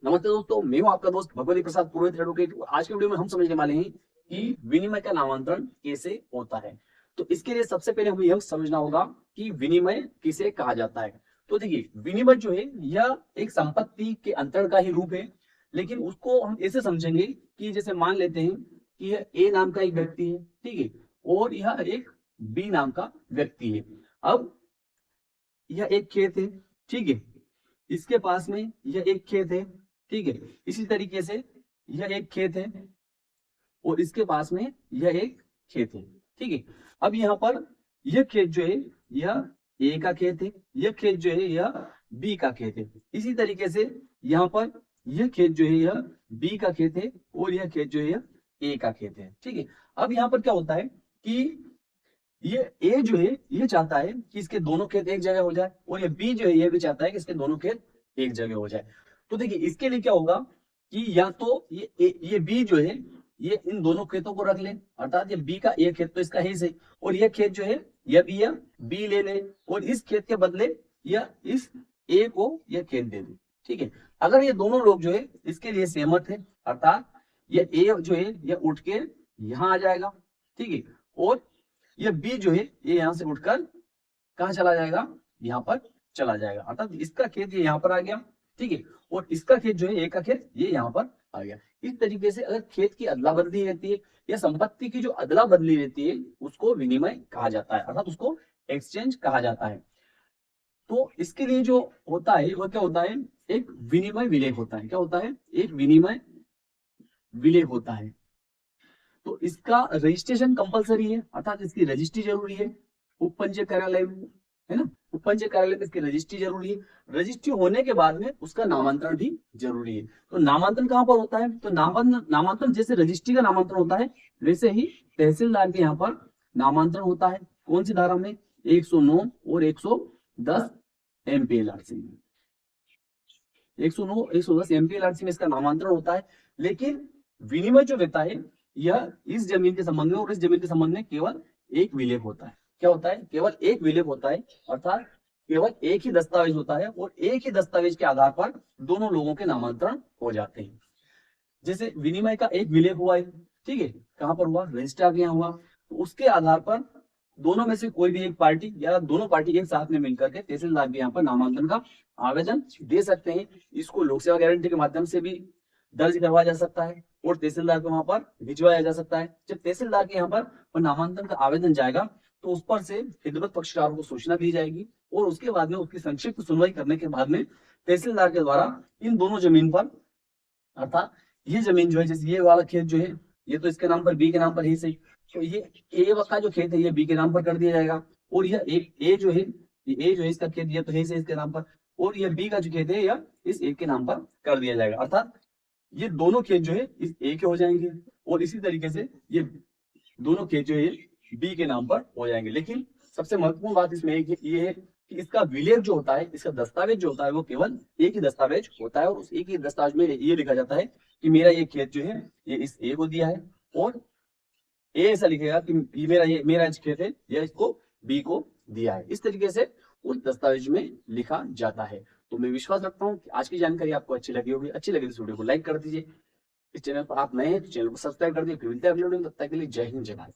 नमस्ते दोस्तों, मैं हूं आपका दोस्त भगवती प्रसाद पुरोहित एडवोकेट। आज के वीडियो में हम समझने वाले हैं कि विनिमय का नामांतरण कैसे होता है। तो इसके लिए सबसे पहले हमें यह समझना होगा कि विनिमय किसे कहा जाता है। तो देखिए, विनिमय जो है यह एक संपत्ति के अंतरण का ही रूप है, लेकिन उसको हम ऐसे समझेंगे कि जैसे मान लेते हैं कि यह ए नाम का एक व्यक्ति है, ठीक है, और यह एक बी नाम का व्यक्ति है। अब यह एक खेत है, ठीक है, इसके पास में यह एक खेत है, ठीक है, इसी तरीके से यह एक खेत है और इसके पास में यह एक खेत है, ठीक है। अब यहाँ पर यह खेत जो है यह ए का खेत है, यह खेत जो है यह बी का खेत है। इसी तरीके से यहाँ पर यह खेत जो है यह बी का खेत है और यह खेत जो है यह ए का खेत है, ठीक है। अब यहाँ पर क्या होता है कि ये ए जो है ये चाहता है कि इसके दोनों खेत एक जगह हो जाए और ये बी जो है ये भी चाहता है कि इसके दोनों खेत एक जगह हो जाए। तो देखिए, इसके लिए क्या होगा कि या तो ये बी जो है ये इन दोनों खेतों को रख ले, अर्थात ये बी का एक खेत तो इसका है ही सही, और ये खेत जो है यह बी ले ले और इस खेत के बदले या इस ए को यह खेत दे दे, ठीक है। अगर ये दोनों लोग जो है इसके लिए सहमत है, अर्थात ये ए जो है यह उठ के यहाँ आ जाएगा, ठीक है, और ये बी जो है ये यहाँ से उठकर कहाँ चला जाएगा, यहाँ पर चला जाएगा, अर्थात इसका खेत ये यहाँ पर आ गया, ठीक है, और इसका खेत जो है ए का खेत ये यहाँ पर आ गया। इस तरीके से अगर खेत की अदला बदली रहती है या संपत्ति की जो अदला बदली रहती है उसको विनिमय कहा जाता है, अर्थात उसको एक्सचेंज कहा जाता है। तो इसके लिए जो होता है वह क्या होता है, एक विनिमय विलेय होता है। क्या होता है? एक विनिमय विलेय होता है। तो इसका रजिस्ट्रेशन कंपलसरी है, अर्थात इसकी रजिस्ट्री जरूरी है उपपंजीय कार्यालय में, है ना। उपपंजीय कार्यालय में इसकी रजिस्ट्री जरूरी है। रजिस्ट्री होने के बाद में उसका नामांतरण भी जरूरी है। तो नामांतरण कहाँ पर होता है? तो नामांतरण जैसे रजिस्ट्री का नामांतरण होता है वैसे ही तहसीलदार के यहाँ पर नामांतरण होता है। कौन सी धारा में? 109 और 110 एमपीएलआरसी में। 109 110 एमपीएलआरसी में इसका नामांतरण होता है। लेकिन विनिमय जो रहता है यह इस जमीन के संबंध में और इस जमीन के संबंध में केवल एक विलेख होता है। क्या होता है? केवल एक विलेख होता है, अर्थात केवल एक ही दस्तावेज होता है और एक ही दस्तावेज के आधार पर दोनों लोगों के नामांतरण हो जाते हैं। जैसे विनिमय का एक विलेख हुआ है, ठीक है, कहां पर हुआ? रजिस्ट्रार के यहाँ हुआ। तो उसके आधार पर दोनों में से कोई भी एक पार्टी या दोनों पार्टी एक साथ में मिलकर के तहसीलदार के यहाँ पर नामांतरण का आवेदन दे सकते हैं। इसको लोक सेवा गारंटी के माध्यम से भी दर्ज करवाया जा सकता है और तहसीलदार को वहां पर भिजवाया जा सकता है। जब तहसीलदार के यहाँ पर नामांतरण का आवेदन जाएगा तो उस पर से हितग्राही पक्षकारों को सूचना दी जाएगी और उसके बाद में उसकी संक्षिप्त सुनवाई करने के बाद में तहसीलदार के द्वारा इन दोनों जमीन पर, अर्थात ये जमीन जो है, जैसे ये वाला खेत जो है ये तो इसके नाम पर, बी के नाम पर ही सही, तो ये ए का जो खेत है ये बी के नाम पर कर दिया जाएगा और यह ए जो है ए जो है इसका खेत ये तो है सही इसके नाम पर, और यह बी का जो खेत है यह इस ए के नाम पर कर दिया जाएगा। अर्थात ये दोनों खेत जो है इस ए के हो जाएंगे और इसी तरीके से ये दोनों खेत जो है बी के नाम पर हो जाएंगे। लेकिन सबसे महत्वपूर्ण बात इसमें ये है कि इसका विलेख जो होता है, इसका दस्तावेज जो होता है वो केवल एक ही दस्तावेज होता है और उस एक ही दस्तावेज में ये लिखा जाता है कि मेरा ये खेत जो है ये इस ए को दिया है और ए ऐसा लिखेगा कि ये मेरा खेत है यह इसको बी को दिया है। इस तरीके से उस दस्तावेज में लिखा जाता है। तो मैं विश्वास रखता हूँ कि आज की जानकारी आपको अच्छी लगी होगी। अच्छी लगी तो इस वीडियो को लाइक कर दीजिए। इस चैनल पर आप नए हैं तो चैनल को सब्सक्राइब कर दीजिए। फिर मिलते हैं अगले वीडियो में, तब तक के लिए जय हिंद जय भारत।